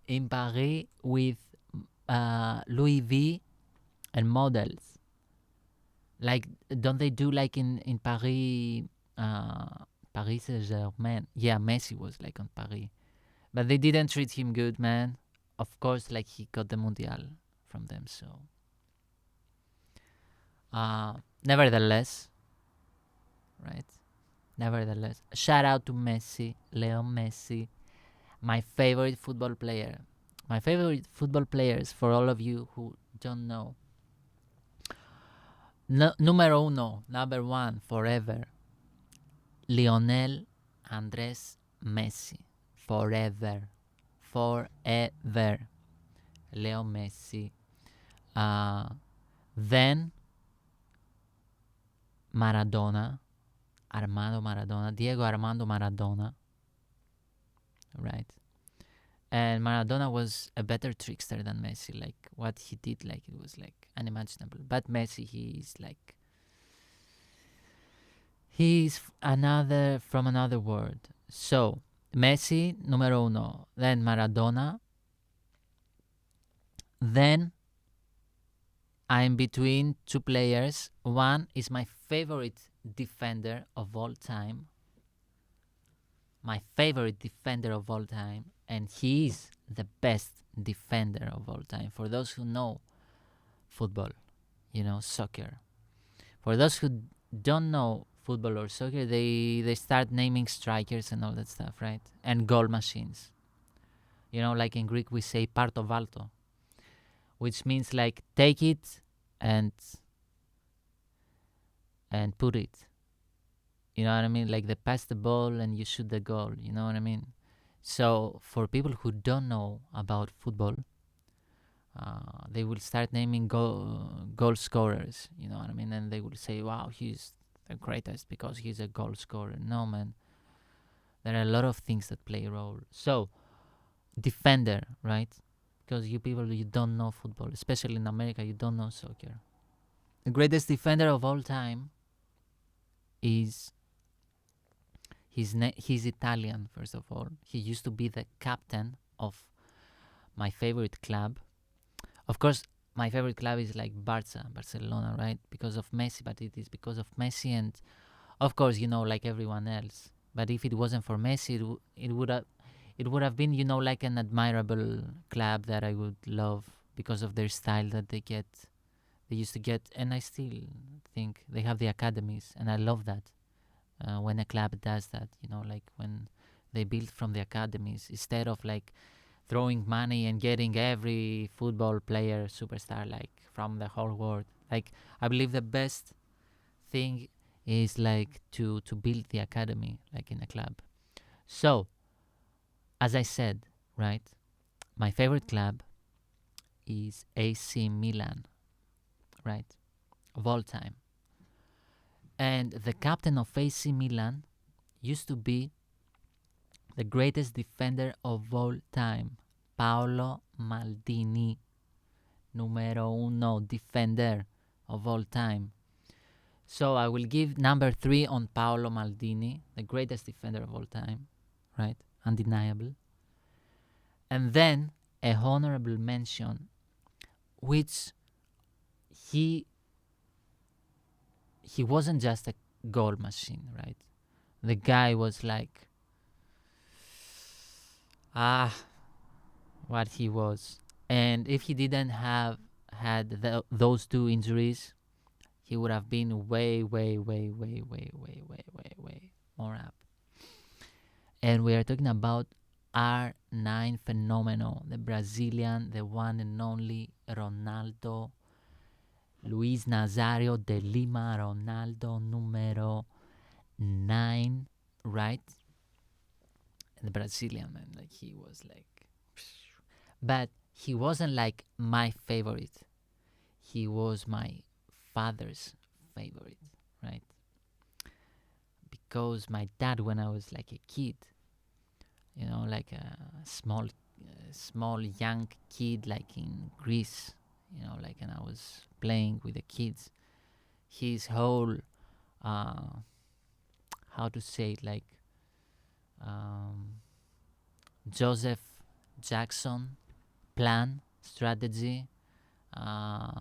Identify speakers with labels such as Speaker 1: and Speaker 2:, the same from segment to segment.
Speaker 1: in Paris with Louis V and models. Like, don't they do like in Paris, Paris Saint-Germain? Yeah, Messi was like on Paris, but they didn't treat him good, man. Of course, like he got the Mundial from them. So, nevertheless, right? Nevertheless, shout out to Messi, Leo Messi, my favorite football player. My favorite football players, for all of you who don't know. Numero uno, number one, forever. Lionel Andres Messi. Forever. Forever. Leo Messi. Then Maradona. Armando Maradona. Diego Armando Maradona. Right. And Maradona was a better trickster than Messi. Like, what he did, like, it was like unimaginable. But Messi, he's another from another world. So Messi, numero uno. Then Maradona. Then I'm between two players. One is my favorite defender of all time. My favorite defender of all time. And he is the best defender of all time. For those who know football, soccer. For those who don't know football or soccer, they start naming strikers and all that stuff, right? And goal machines. Like in Greek we say parto valto, which means like take it and put it. You know what I mean? Like they pass the ball and you shoot the goal. You know what I mean? So for people who don't know about football, they will start naming goal scorers. You know what I mean? And they will say, "Wow, he's the greatest because he's a goal scorer." No, man. There are a lot of things that play a role. So, defender, right? Because you people, you don't know football, especially in America, you don't know soccer. The greatest defender of all time is he's Italian. First of all, he used to be the captain of my favorite club. Of course, my favorite club is like Barcelona, right? Because of Messi, but it is because of Messi, and of course, like everyone else. But if it wasn't for Messi, it would have been, like an admirable club that I would love because of their style that they used to get, and I still think they have the academies, and I love that. When a club does that, like when they build from the academies instead of like throwing money and getting every football player superstar like from the whole world. Like, I believe the best thing is like to build the academy like in a club. So, as I said, right, my favorite club is AC Milan, right, of all time. And the captain of AC Milan used to be the greatest defender of all time, Paolo Maldini, numero uno defender of all time. So I will give number 3 on Paolo Maldini, the greatest defender of all time, right? Undeniable. And then a honorable mention, which he wasn't just a goal machine, right? The guy was like, what he was. And if he didn't have had those two injuries, he would have been way more up. And we are talking about R9 phenomenal, the Brazilian, the one and only Ronaldo, Luis Nazario de Lima, Ronaldo numero 9, right? The Brazilian, man, like he was like, but he wasn't like my favorite. He was my father's favorite, right? Because my dad, when I was like a kid, like a small young kid, like in Greece, like, and I was playing with the kids, his whole, how to say it, like, Joseph Jackson plan strategy, uh,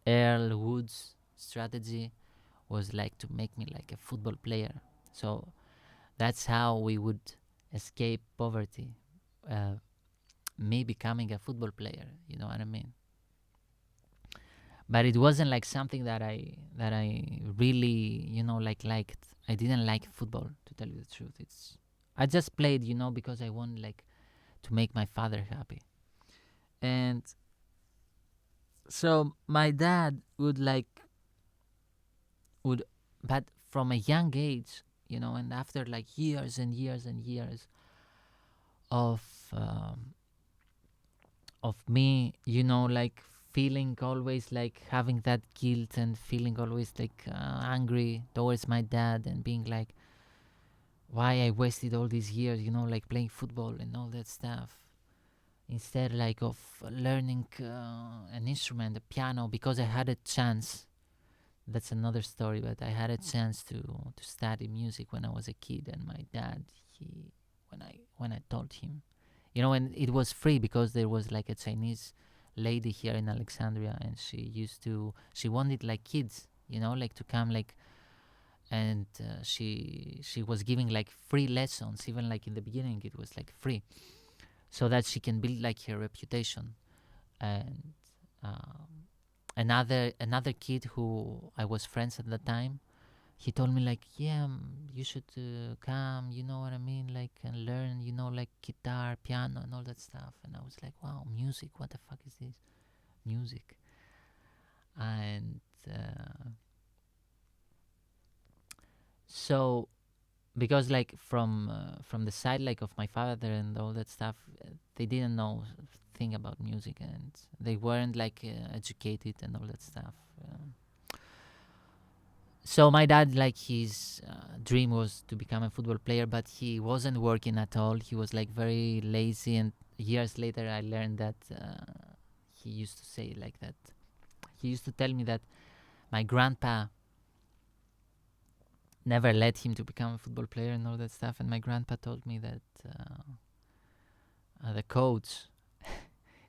Speaker 1: Earl Woods strategy was like to make me like a football player. So that's how we would escape poverty. Uh, Me becoming a football player, you know what I mean? But it wasn't like something that I really, liked. I didn't like football, to tell you the truth. I just played, because I wanted like to make my father happy. And so my dad would but from a young age, and after like years and years and years of um, of me, like feeling always like having that guilt and feeling always like angry towards my dad and being like, why I wasted all these years, like playing football and all that stuff. Instead, like of learning an instrument, a piano, because I had a chance. That's another story, but I had a chance to study music when I was a kid, and my dad, he when I told him, and it was free because there was like a Chinese lady here in Alexandria, and she wanted like kids, like to come like, and she was giving like free lessons, even like in the beginning it was like free, so that she can build like her reputation. And another kid who I was friends at the time, he told me like, yeah, you should come, you know what I mean, like, and learn, like guitar, piano, and all that stuff. And I was like, wow, music, what the fuck is this music? And so because like from the side like of my father and all that stuff, they didn't know thing about music, and they weren't like educated and all that stuff. So my dad, like, his dream was to become a football player, but he wasn't working at all. He was like very lazy, and years later I learned that he used to say like that. He used to tell me that my grandpa never let him to become a football player and all that stuff. And my grandpa told me that the coach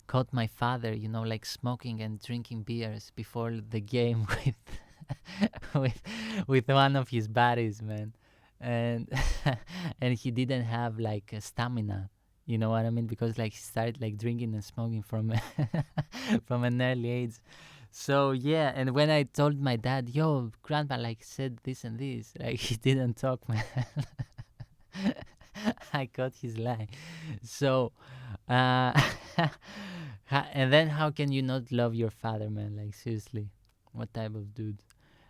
Speaker 1: caught my father, like smoking and drinking beers before the game with with one of his buddies, man. And and he didn't have like a stamina. You know what I mean? Because like he started like drinking and smoking from from an early age. So yeah, and when I told my dad, "Yo, grandpa like said this and this," like he didn't talk, man. I caught his lie. So, uh, and then how can you not love your father, man? Like seriously, what type of dude?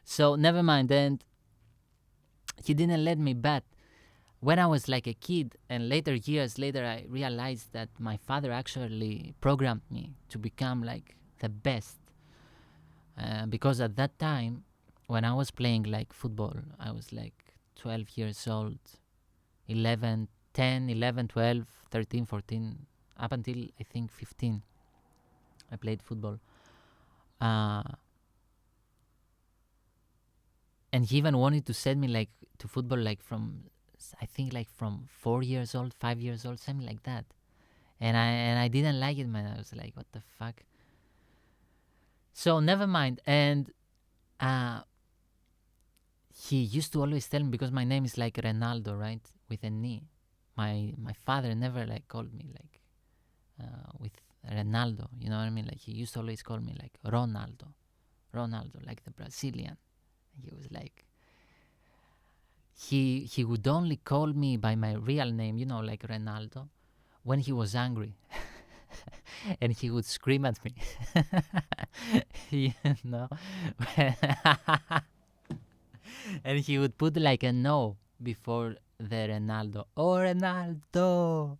Speaker 1: So never mind. Then he didn't let me bet. When I was like a kid, and later years later, I realized that my father actually programmed me to become like the best. Because at that time, when I was playing like football, I was like 12 years old, 11, 10, 11, 12, 13, 14, up until I think 15. I played football. Uh, and he even wanted to send me like to football like from, I think like from 4 years old, 5 years old, something like that. And I didn't like it, man. I was like, what the fuck? So never mind. And uh, he used to always tell me, because my name is like Renaldo, right, with an E. My father never like called me like with Renaldo. You know what I mean? Like he used to always call me like Ronaldo, like the Brazilian. He was like, he would only call me by my real name, like Renaldo, when he was angry. And he would scream at me. you know and he would put like a no before the Renaldo. Oh, Renaldo.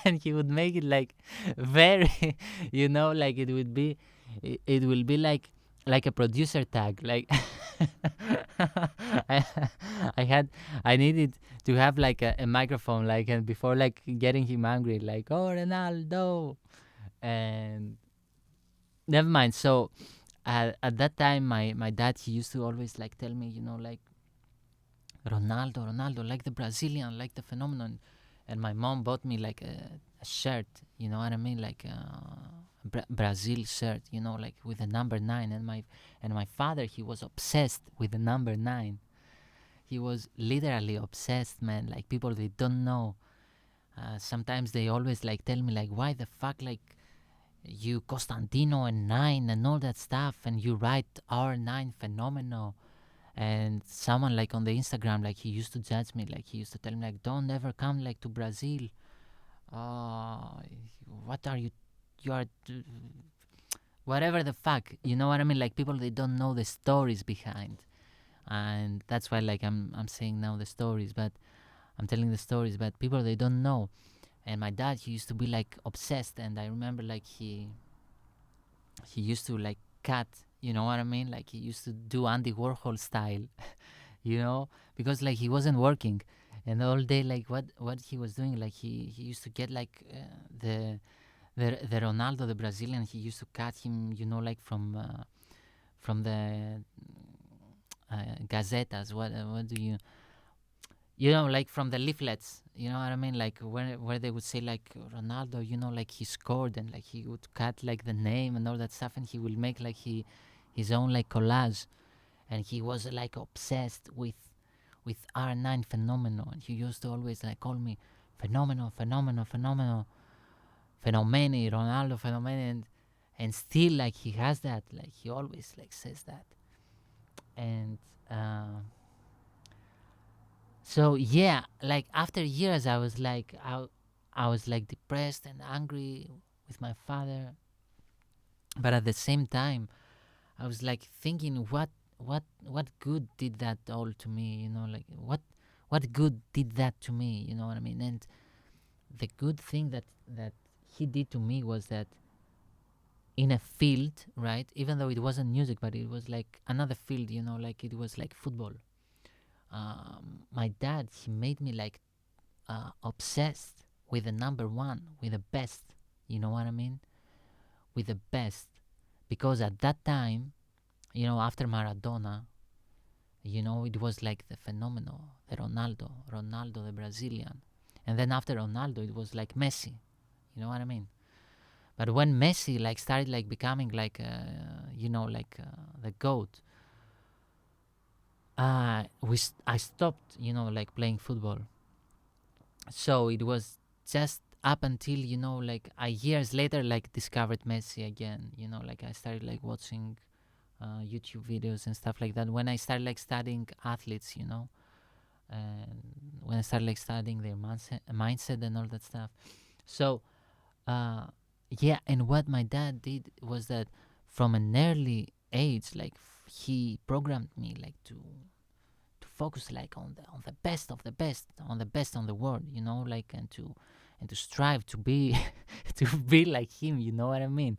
Speaker 1: And he would make it like very, like it will be like a producer tag, like I, I had I needed to have like a microphone, like, and before like getting him angry, like, oh, Ronaldo. And never mind. So at that time, my dad, he used to always like tell me, like, Ronaldo, like the Brazilian, like the phenomenon. and my mom bought me like a shirt, you know what I mean, like Brazil shirt, you know, like with the number 9. And my father, he was obsessed with the number 9. He was literally obsessed, man. Like, people, they don't know. Sometimes they always like tell me like, why the fuck, like, you Costantino and 9 and all that stuff, and you write R9 phenomenal. And someone like on the Instagram, like, he used to judge me, like, he used to tell me like, don't ever come like to Brazil. uh what are you are whatever the fuck, you know what I mean, like, people, they don't know the stories behind. And that's why, like, I'm saying now the stories, but I'm telling the stories, but people, they don't know. And my dad, he used to be like obsessed, and I remember like he used to like cut, you know what I mean, like, he used to do Andy Warhol style, you know, because like he wasn't working, and all day, like, what he was doing, like, he used to get like the Ronaldo, the Brazilian, he used to cut him, you know, like from the gazetas, what do you know, like from the leaflets, you know what I mean, like where they would say like, Ronaldo, you know, like, he scored, and like he would cut like the name and all that stuff, and he will make like his own like collage. And he was like obsessed with R9 phenomenal, and he used to always like call me phenomenal, fenomeni, Ronaldo fenomeni, and still like he has that, like, he always like says that. And so yeah, like, after years, I was like depressed and angry with my father, but at the same time, I was like thinking, what good did that all to me, you know, like, what good did that to me, you know what I mean. And the good thing that he did to me was that, in a field, right, even though it wasn't music, but it was like another field, you know, like, it was like football. My dad, he made me like obsessed with the number 1, with the best, you know what I mean, with the best. Because at that time, you know, after Maradona, you know, it was like the phenomenal, the Ronaldo, the Brazilian. And then after Ronaldo, it was like Messi, you know what I mean. But when Messi like started like becoming like you know, like the goat, I stopped, you know, like playing football. So it was just up until, you know, like years later, like, discovered Messi again, you know, like, I started like watching YouTube videos and stuff like that when I started like studying athletes, you know, and when I started like studying their mindset and all that stuff. So uh yeah, and what my dad did was that, from an early age, like, he programmed me like to focus like on the best of the best, on the best on the world, you know, like, and to strive to be to be like him, you know what I mean.